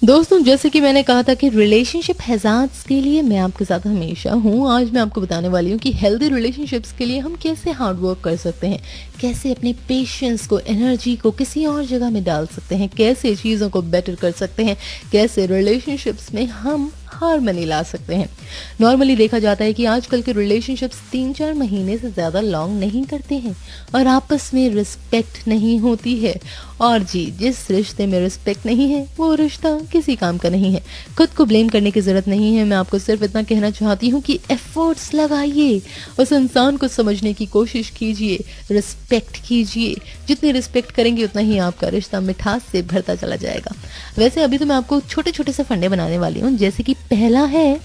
दोस्तों, जैसे कि मैंने कहा था कि रिलेशनशिप हैज़ार्ड्स के लिए मैं आपके साथ हमेशा हूँ। आज मैं आपको बताने वाली हूँ कि हेल्दी रिलेशनशिप्स के लिए हम कैसे हार्ड वर्क कर सकते हैं, कैसे अपने पेशेंस को, एनर्जी को किसी और जगह में डाल सकते हैं, कैसे चीज़ों को बेटर कर सकते हैं, कैसे रिलेशनशिप्स में हम हार्मनी ला सकते हैं। नॉर्मली देखा जाता है कि आजकल के रिलेशनशिप्स 3-4 महीने से ज़्यादा लॉन्ग नहीं करते हैं और आपस में रिस्पेक्ट नहीं होती है। और जी, जिस रिश्ते में रिस्पेक्ट नहीं है वो रिश्ता किसी काम का नहीं है। खुद को ब्लेम करने की ज़रूरत नहीं है। मैं आपको सिर्फ इतना कहना चाहती हूँ कि एफर्ट्स लगाइए, उस इंसान को समझने की कोशिश कीजिए, रिस्पेक्ट कीजिए। जितनी रिस्पेक्ट करेंगे उतना ही आपका रिश्ता मिठास से भरता चला जाएगा। वैसे अभी तो मैं आपको छोटे छोटे से फंडे बनाने वाली हूँ। जैसे कि पहला है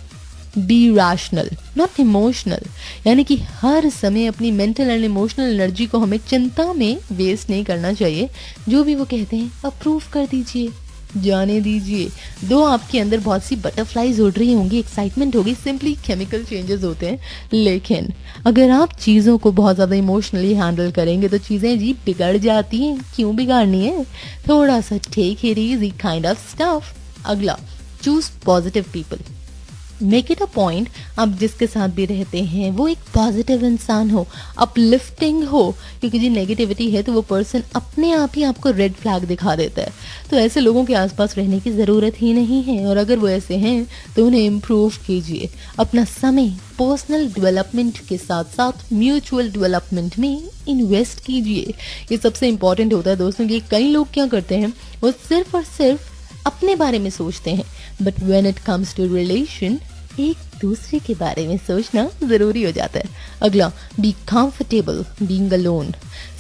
बी रैशनल नॉट इमोशनल, यानी कि हर समय अपनी मेंटल एंड इमोशनल एनर्जी को हमें चिंता में वेस्ट नहीं करना चाहिए। जो भी वो कहते हैं अप्रूव कर दीजिए, जाने दीजिए। दो आपके अंदर बहुत सी बटरफ्लाईज उड़ रही होंगी, एक्साइटमेंट होगी, सिंपली केमिकल चेंजेस होते हैं। लेकिन अगर आप चीज़ों को बहुत ज़्यादा इमोशनली हैंडल करेंगे तो चीज़ें जी बिगड़ जाती हैं। क्यों बिगाड़नी है? थोड़ा सा take it easy kind of stuff. अगला, choose positive people. Make it a point, आप जिसके साथ भी रहते हैं वो एक पॉजिटिव इंसान हो, अपलिफ्टिंग हो, क्योंकि जी नेगेटिविटी है तो वो पर्सन अपने आप ही आपको रेड फ्लैग दिखा देता है। तो ऐसे लोगों के आसपास रहने की ज़रूरत ही नहीं है। और अगर वो ऐसे हैं तो उन्हें इम्प्रूव कीजिए। अपना समय पर्सनल डेवलपमेंट के साथ साथ म्यूचुअल डेवलपमेंट में इन्वेस्ट कीजिए। ये सबसे इम्पॉर्टेंट होता है दोस्तों। कि कई लोग क्या करते हैं, वो सिर्फ और सिर्फ अपने बारे में सोचते हैं, but when it comes to relation एक दूसरे के बारे में सोचना जरूरी हो जाता है। अगला, बी कंफर्टेबल बीइंग अलोन।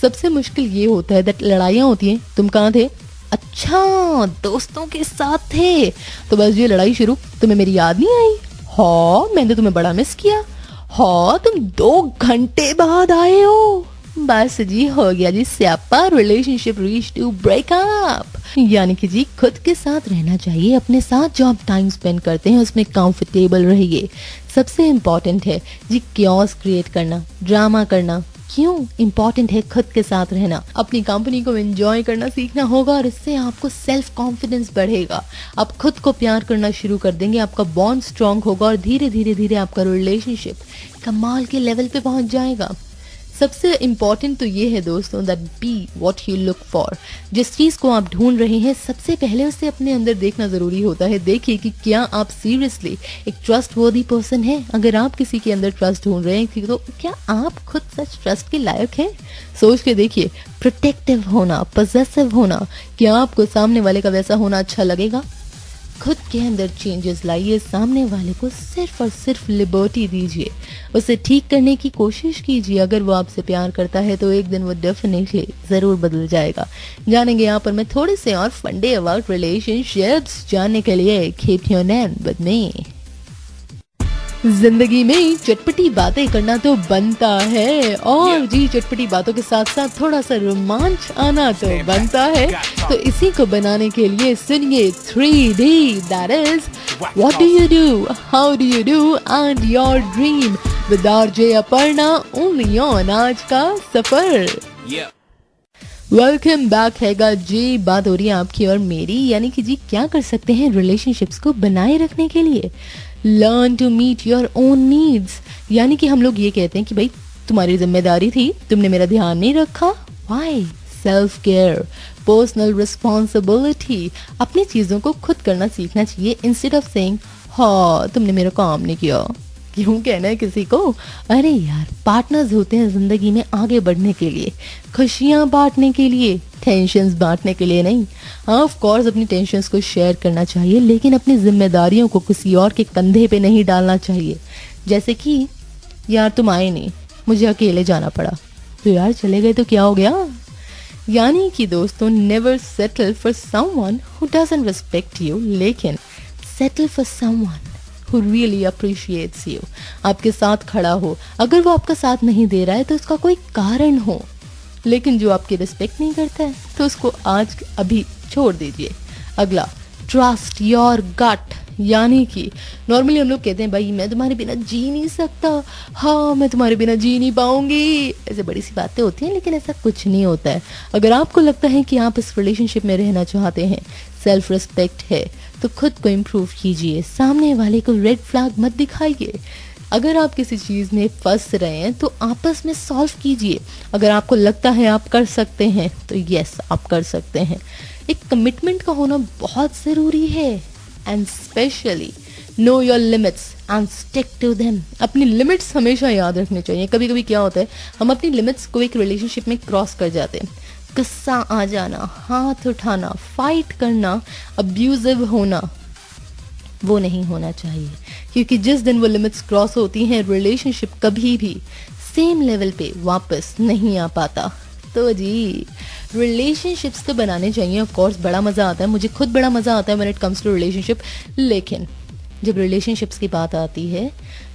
सबसे मुश्किल ये होता है दैट लड़ाइयाँ होती हैं, तुम कहाँ थे? अच्छा, दोस्तों के साथ थे, तो बस ये लड़ाई शुरू। तुम्हें मेरी याद नहीं आई? हाँ, मैंने तुम्हें बड़ा मिस किया। हाँ, तुम 2 घंटे बाद आए हो। बस जी, हो गया जी स्यापा, रिलेशनशिप रीच टू ब्रेकअप। यानी कि जी खुद के साथ रहना चाहिए, अपने साथ जो आप टाइम स्पेंड करते हैं उसमें कंफर्टेबल रहिए। सबसे इम्पॉर्टेंट है जी क्योस क्रिएट करना, ड्रामा करना क्यों इम्पॉर्टेंट है? खुद के साथ रहना, अपनी कंपनी को एंजॉय करना सीखना होगा और इससे आपको सेल्फ कॉन्फिडेंस बढ़ेगा। आप खुद को प्यार करना शुरू कर देंगे, आपका बॉन्ड स्ट्रांग होगा और धीरे धीरे धीरे आपका रिलेशनशिप कमाल के लेवल पे पहुंच जाएगा। सबसे इम्पॉर्टेंट तो ये है दोस्तों that be what you look for. जिस चीज़ को आप ढूंढ रहे हैं सबसे पहले उसे अपने अंदर देखना ज़रूरी होता है। देखिए कि क्या आप सीरियसली एक ट्रस्ट वर्दी पर्सन है। अगर आप किसी के अंदर ट्रस्ट ढूंढ रहे हैं तो क्या आप खुद सच ट्रस्ट के लायक हैं? सोच के देखिए। प्रोटेक्टिव होना, पजेसिव होना, क्या आपको सामने वाले का वैसा होना अच्छा लगेगा? खुद के अंदर चेंजेस लाइए, सामने वाले को सिर्फ और सिर्फ लिबर्टी दीजिए, उसे ठीक करने की कोशिश कीजिए। अगर वो आपसे प्यार करता है तो एक दिन वो डेफिनेटली ज़रूर बदल जाएगा। जानेंगे यहाँ पर मैं थोड़े से और फंडे अबाउट रिलेशनशिप्स जानने के लिए keep your name with me. जिंदगी में चटपटी बातें करना तो बनता है और जी चटपटी बातों के साथ साथ थोड़ा सा रोमांच आना तो बनता है। तो इसी को बनाने के लिए सुनिए 3D, that is what do you do, how do you do and your dream with RJ Aparna only on आज का सफर। वेलकम बैक हैगा जी। बात हो रही है आपकी और मेरी, यानी कि जी क्या कर सकते हैं रिलेशनशिप्स को बनाए रखने के लिए। Learn to meet your own needs, यानी कि हम लोग ये कहते हैं कि भाई तुम्हारी जिम्मेदारी थी, तुमने मेरा ध्यान नहीं रखा। Why? Self care, personal responsibility. अपनी चीज़ों को खुद करना सीखना चाहिए इंस्टेड ऑफ सेइंग हाँ तुमने मेरा काम नहीं किया। क्यों कहना है किसी को? अरे यार, पार्टनर्स होते हैं जिंदगी में आगे बढ़ने के लिए, खुशियाँ बांटने के लिए, टेंशन्स बांटने के लिए नहीं। हाँ ऑफ कोर्स अपनी टेंशन्स को शेयर करना चाहिए, लेकिन अपनी जिम्मेदारियों को किसी और के कंधे पे नहीं डालना चाहिए। जैसे कि यार तुम आए नहीं, मुझे अकेले जाना पड़ा, तो यार चले गए तो क्या हो गया। यानी कि दोस्तों never settle for someone who doesn't respect you, लेकिन settle for someone who really appreciates you, आपके साथ खड़ा हो। अगर वो आपका साथ नहीं दे रहा है तो उसका कोई कारण हो, लेकिन जो आपकी रिस्पेक्ट नहीं करता है तो उसको आज अभी छोड़ दीजिए। अगला, ट्रस्ट योर गट, यानी कि नॉर्मली हम लोग कहते हैं भाई मैं तुम्हारे बिना जी नहीं सकता, हाँ मैं तुम्हारे बिना जी नहीं पाऊंगी। ऐसे बड़ी सी बातें होती हैं, लेकिन ऐसा कुछ नहीं होता है। अगर आपको लगता है कि आप इस रिलेशनशिप में रहना चाहते हैं, सेल्फ रिस्पेक्ट है, तो खुद को इम्प्रूव कीजिए, सामने वाले को रेड फ्लैग मत दिखाइए। अगर आप किसी चीज़ में फंस रहे हैं तो आपस में सॉल्व कीजिए। अगर आपको लगता है आप कर सकते हैं तो यस, आप कर सकते हैं। एक कमिटमेंट का होना बहुत ज़रूरी है, and specially know your limits and stick to them. अपनी लिमिट्स हमेशा याद रखनी चाहिए। कभी कभी क्या होता है, हम अपनी लिमिट्स को एक रिलेशनशिप में क्रॉस कर जाते हैं। गुस्सा आ जाना, हाथ उठाना, फाइट करना, अब्यूजिव होना, वो नहीं होना चाहिए, क्योंकि जिस दिन वो लिमिट्स क्रॉस होती हैं रिलेशनशिप कभी भी सेम लेवल पे वापस नहीं आ पाता। तो जी, रिलेशनशिप्स तो बनाने चाहिए, ऑफ कोर्स बड़ा मज़ा आता है, मुझे खुद बड़ा मज़ा आता है when it comes to relationship. लेकिन जब रिलेशनशिप्स की बात आती है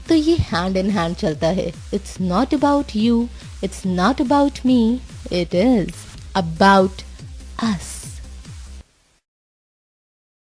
तो ये हैंड इन हैंड चलता है। It's not about you, it's not about me, it is about us.